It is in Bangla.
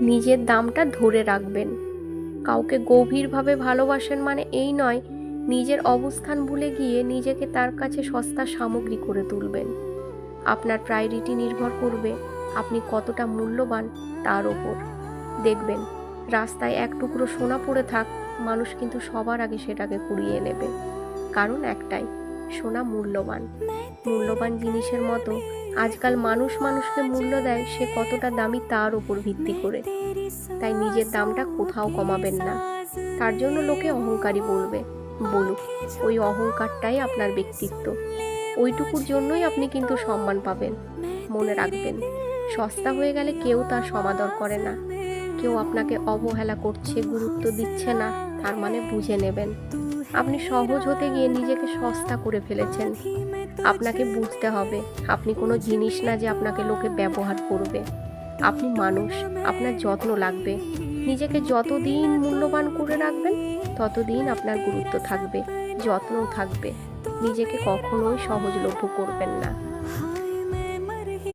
নিজের দামটা ধরে রাখবেন। কাউকে গভীরভাবে ভালোবাসেন মানে এই নয় নিজের অবস্থান ভুলে গিয়ে নিজেকে তার কাছে সস্তা সামগ্রী করে তুলবেন। আপনার প্রায়োরিটি নির্ভর করবে আপনি কতটা মূল্যবান তার ওপর। দেখবেন রাস্তায় এক টুকরো সোনা পড়ে থাক, মানুষ কিন্তু সবার আগে সেটাকে কুড়িয়ে নেবে। কারণ একটাই, সোনা মূল্যবান। মূল্যবান জিনিসের মতো আজকাল মানুষ মানুষকে মূল্য দেয় সে কতটা দামি তার উপর ভিত্তি করে। তাই নিজের দামটা কোথাও কমাবেন না। তার জন্য লোকে অহংকারী বলবে, বলুক, ওই অহংকারটাই আপনার ব্যক্তিত্ব। ওইটুকুর জন্যই আপনি কিন্তু সম্মান পাবেন। মনে রাখবেন, সস্তা হয়ে গেলে কেউ তার সমাদর করে না। কেউ আপনাকে অবহেলা করছে, গুরুত্ব দিচ্ছে না, তার মানে বুঝে নেবেন আপনি সহজ হতে গিয়ে নিজেকে সস্তা করে ফেলেছেন। আপনাকে বুঝতে হবে আপনি কোনো জিনিস না যে আপনাকে লোকে ব্যবহার করবে। আপনি মানুষ, আপনার যত্ন লাগবে। নিজেকে যতদিন মূল্যবান করে রাখবেন ততদিন আপনার গুরুত্ব থাকবে, যত্নও থাকবে। নিজেকে কখনোই সহজলভ্য করবেন না।